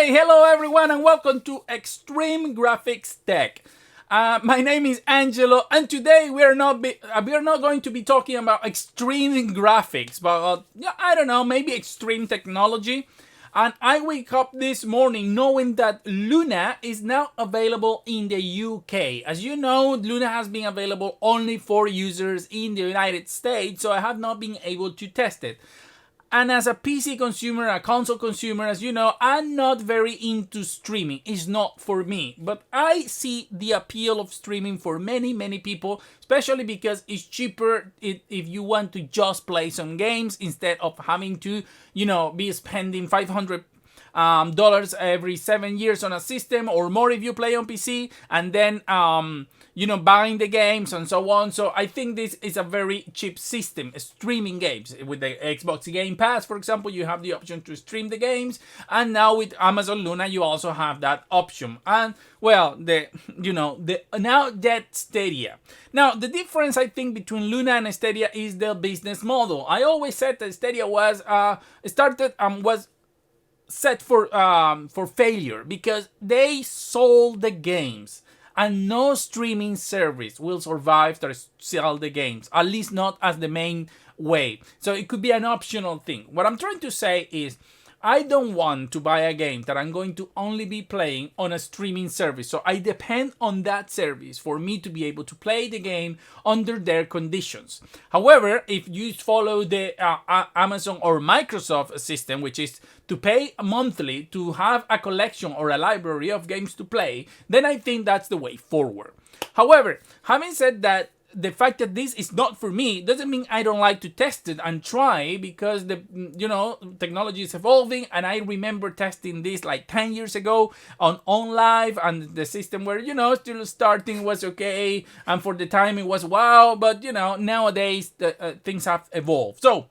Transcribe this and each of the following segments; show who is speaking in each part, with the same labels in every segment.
Speaker 1: Hey, hello everyone and welcome to Extreme Graphics Tech. My name is Angelo and today we are not going to be talking about extreme graphics, but I don't know, maybe extreme technology. And I wake up this morning knowing that Luna is now available in the UK. As you know, Luna has been available only for users in the United States, so I have not been able to test it. And as a PC consumer, a console consumer, as you know, I'm not very into streaming. It's not for me. But I see the appeal of streaming for many people, especially because it's cheaper if you want to just play some games instead of having to, be spending $500 every 7 years on a system or more if you play on PC, and then buying the games and so on. So I think this is a very cheap system, streaming games. With the Xbox Game Pass, for example, you have the option to stream the games, and now with Amazon Luna you also have that option. And well, now that Stadia. Now the difference I think between Luna and Stadia is the business model. I always said that Stadia was set for failure because they sold the games, and no streaming service will survive to sell the games, at least not as the main way. So it could be an optional thing. What I'm trying to say is I don't want to buy a game that I'm going to only be playing on a streaming service. So I depend on that service for me to be able to play the game under their conditions. However, if you follow the Amazon or Microsoft system, which is to pay monthly to have a collection or a library of games to play, then I think that's the way forward. However, having said that, the fact that this is not for me doesn't mean I don't like to test it and try, because the technology is evolving, and I remember testing this like 10 years ago on OnLive, and the system were still starting was okay, and for the time it was wow, but nowadays things have evolved. So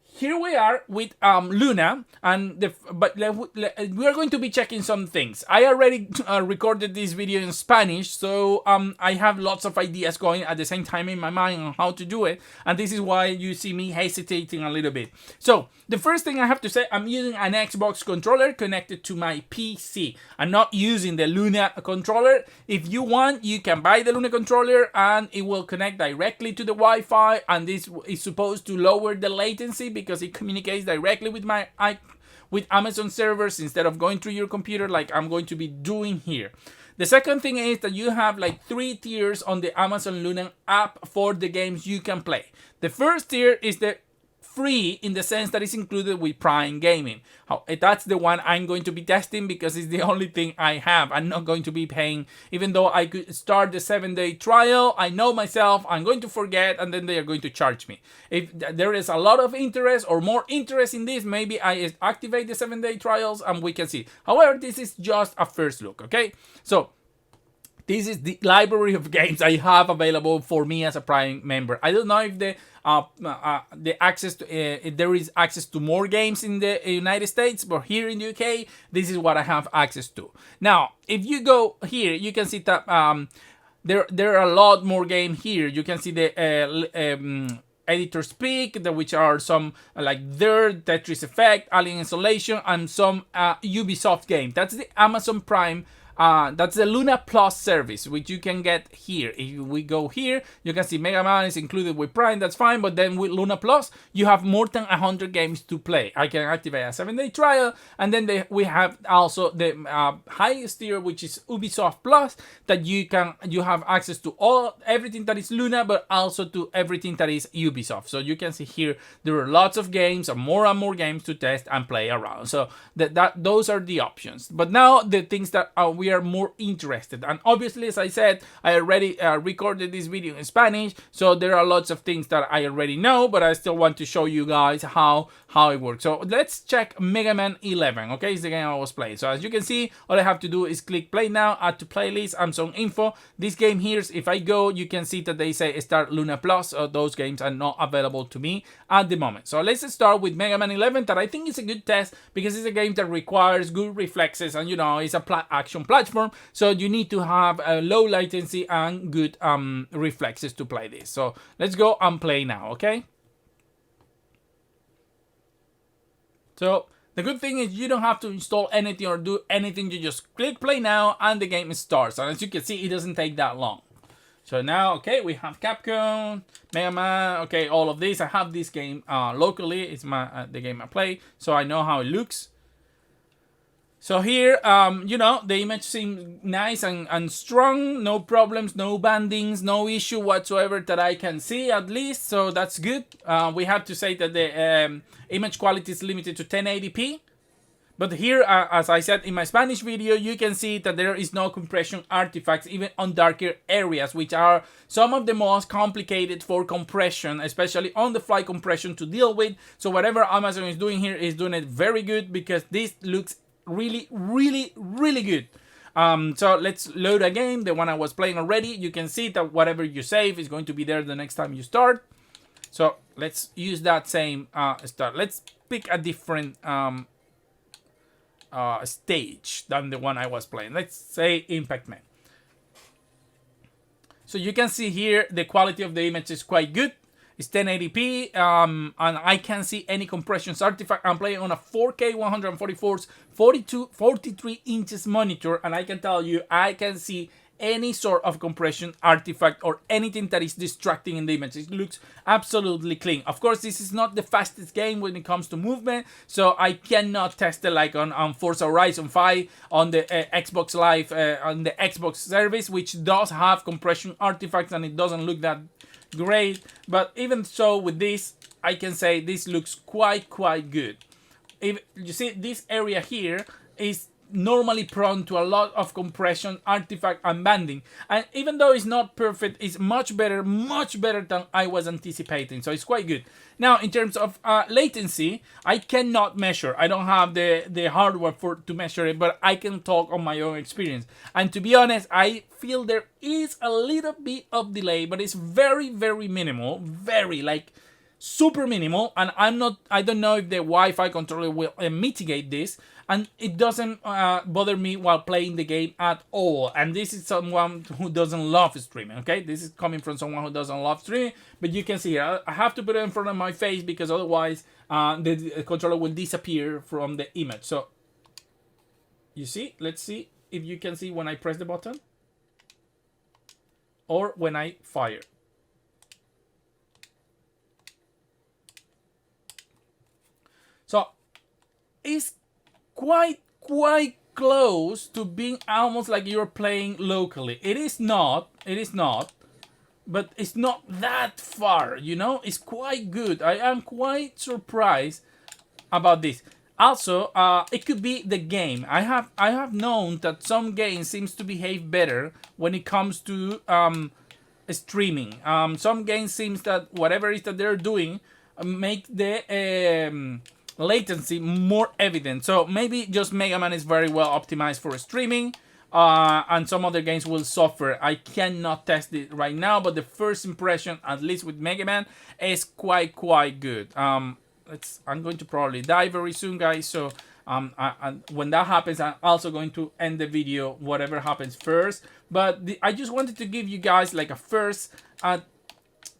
Speaker 1: here we are with Luna, and we are going to be checking some things. I already recorded this video in Spanish, so I have lots of ideas going at the same time in my mind on how to do it, and this is why you see me hesitating a little bit. So the first thing I have to say, I'm using an Xbox controller connected to my PC. I'm not using the Luna controller. If you want, you can buy the Luna controller and it will connect directly to the Wi-Fi, and this is supposed to lower the latency because it communicates directly with Amazon servers instead of going through your computer like I'm going to be doing here. The second thing is that you have like 3 tiers on the Amazon Luna app for the games you can play. The first tier is the free, in the sense that it's included with Prime Gaming. That's the one I'm going to be testing because it's the only thing I have. I'm not going to be paying, even though I could start the 7-day trial. I know myself, I'm going to forget, and then they are going to charge me. If there is a lot of interest or more interest in this, maybe I activate the 7-day trials and we can see. However, this is just a first look, okay? So this is the library of games I have available for me as a Prime member. I don't know if the access to, if there is access to more games in the United States, but here in the UK, this is what I have access to. Now, if you go here, you can see that there are a lot more games here. You can see the Editor's Pick, which are some like Dirt, Tetris Effect, Alien Isolation, and some Ubisoft games. That's the Amazon Prime. That's the Luna Plus service, which you can get here. If we go here, you can see Mega Man is included with Prime, that's fine, but then with Luna Plus, you have more than 100 games to play. I can activate a 7-day trial, and then we have also the highest tier, which is Ubisoft Plus, that you have access to everything that is Luna, but also to everything that is Ubisoft. So you can see here, there are lots of games and more games to test and play around. So those are the options. But now the things that we are more interested, and obviously, as I said, I already recorded this video in Spanish, so there are lots of things that I already know, but I still want to show you guys how it works. So let's check Mega Man 11. Okay, it's the game I was playing. So as you can see, all I have to do is click play now, add to playlist, Amazon info. This game here, if I go, you can see that they say start Luna Plus. Those games are not available to me at the moment. So let's start with Mega Man 11, that I think is a good test because it's a game that requires good reflexes, and it's a action platform, so you need to have a low latency and good reflexes to play this. So let's go and play now, okay? So The good thing is you don't have to install anything or do anything. You just click play now and the game starts. And as you can see, it doesn't take that long. So now, okay, we have Capcom, Mega Man, okay, all of this. I have this game locally. It's the game I play, so I know how it looks. So here, you know, the image seems nice and strong. No problems, no bandings, no issue whatsoever that I can see, at least. So that's good. We have to say that the image quality is limited to 1080p. But here, as I said in my Spanish video, you can see that there is no compression artifacts even on darker areas, which are some of the most complicated for compression, especially on the fly compression to deal with. So whatever Amazon is doing here is doing it very good, because this looks really, really, really good. So let's load a game, the one I was playing already. You can see that whatever you save is going to be there the next time you start. So let's use that same start. Let's pick a different stage than the one I was playing. Let's say Impact Man. So you can see here the quality of the image is quite good. It's 1080p, and I can't see any compressions artifact. I'm playing on a 4K 144 43 inches monitor, and I can tell you I can see any sort of compression artifact or anything that is distracting in the image. It looks absolutely clean. Of course, this is not the fastest game when it comes to movement, so I cannot test it like on Forza Horizon 5 on the Xbox Live, on the Xbox service, which does have compression artifacts and it doesn't look that great. But even so, with this, I can say this looks quite good. If you see, this area here is normally prone to a lot of compression, artifact, and banding, and even though it's not perfect, it's much better than I was anticipating, so it's quite good. Now, in terms of latency, I cannot measure. I don't have the hardware to measure it, but I can talk on my own experience. And to be honest, I feel there is a little bit of delay, but it's very minimal, very like super minimal, and I don't know if the Wi-Fi controller will mitigate this, and it doesn't bother me while playing the game at all. And this is someone who doesn't love streaming, okay? This is coming from someone who doesn't love streaming, but you can see here, I have to put it in front of my face because otherwise the controller will disappear from the image. So, you see? Let's see if you can see when I press the button or when I fire. So, it's quite close to being almost like you're playing locally. It is not, but it's not that far, you know? It's quite good. I am quite surprised about this. Also, it could be the game. I have known that some games seems to behave better when it comes to streaming. Some games seems that whatever it is that they're doing make the latency more evident. So maybe just Mega Man is very well optimized for streaming, and some other games will suffer. I cannot test it right now, but the first impression, at least with Mega Man, is quite good. I'm going to probably die very soon, guys. So when that happens, I'm also going to end the video, whatever happens first. But I just wanted to give you guys like a first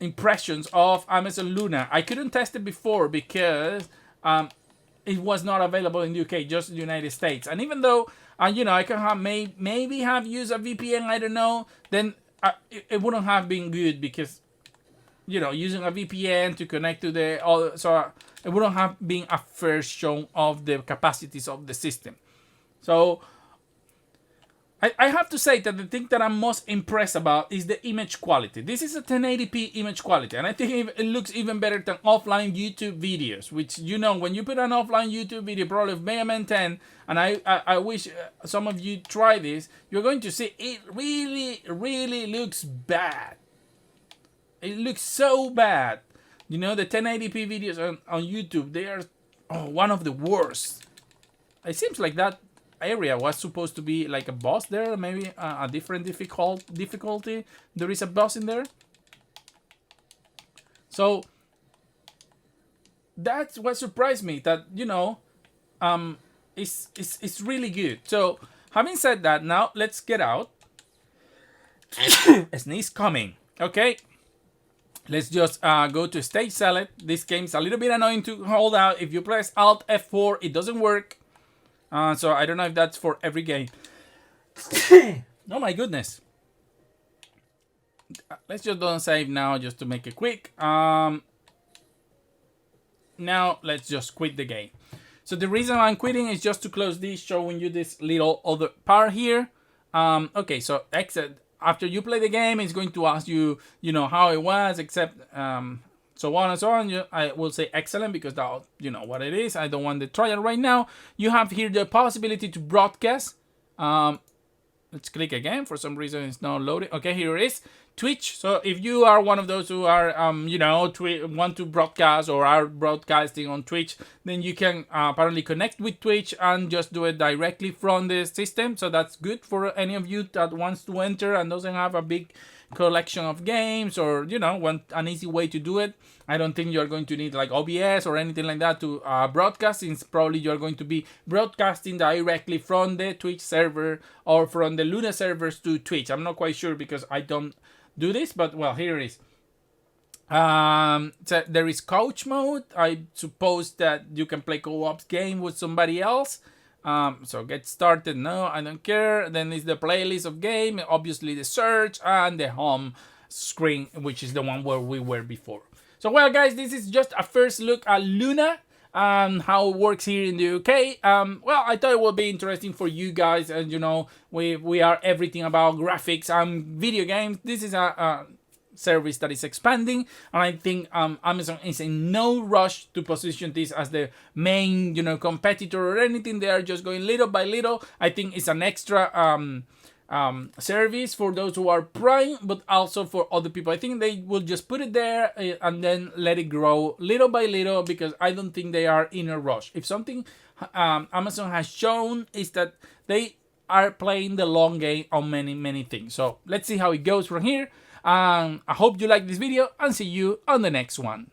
Speaker 1: impressions of Amazon Luna. I couldn't test it before because it was not available in the UK, just the United States. And even though, you know, I can have maybe have used a VPN, I don't know, then it wouldn't have been good because, you know, using a VPN to connect to the other, so it wouldn't have been a fair show of the capacities of the system. So I have to say that the thing that I'm most impressed about is the image quality. This is a 1080p image quality, and I think it looks even better than offline YouTube videos, which, you know, when you put an offline YouTube video, probably of Mega Man 10, and I wish some of you try this, you're going to see it really looks bad. It looks so bad. You know, the 1080p videos on YouTube, they are one of the worst. It seems like that area was supposed to be like a boss there, maybe a different difficulty. There is a boss in there. So that's what surprised me, that, you know, it's really good. So having said that, now let's get out. A sneeze coming. Okay. Let's just go to stage select. This game's a little bit annoying to hold out. If you press Alt F4, it doesn't work. So I don't know if that's for every game. Oh my goodness. Let's just don't save now just to make it quick. Now let's just quit the game. So the reason I'm quitting is just to close this, showing you this little other part here. Okay, so exit. After you play the game, it's going to ask you, you know, how it was, except so on and so on. I will say excellent because that, you know what it is. I don't want the trial right now. You have here the possibility to broadcast. Let's click again. For some reason, it's not loading. Okay, here it is. Twitch. So if you are one of those who are, want to broadcast or are broadcasting on Twitch, then you can apparently connect with Twitch and just do it directly from the system. So that's good for any of you that wants to enter and doesn't have a big collection of games, or want an easy way to do it. I don't think you're going to need like OBS or anything like that to broadcast, since probably you're going to be broadcasting directly from the Twitch server or from the Luna servers to Twitch. I'm not quite sure because I don't do this, but well, here it is. So there is couch mode. I suppose that you can play co-op game with somebody else. So get started. No, I don't care. Then is the playlist of game, obviously the search, and the home screen, which is the one where we were before. So well, guys, this is just a first look at Luna and how it works here in the UK. Well, I thought it would be interesting for you guys, and we are everything about graphics and video games. This is a service that is expanding, and I think Amazon is in no rush to position this as the main competitor or anything. They are just going little by little. I think it's an extra service for those who are Prime, but also for other people. I think they will just put it there and then let it grow little by little, because I don't think they are in a rush. If something Amazon has shown is that they are playing the long game on many things. So let's see how it goes from here. I hope you like this video, and see you on the next one.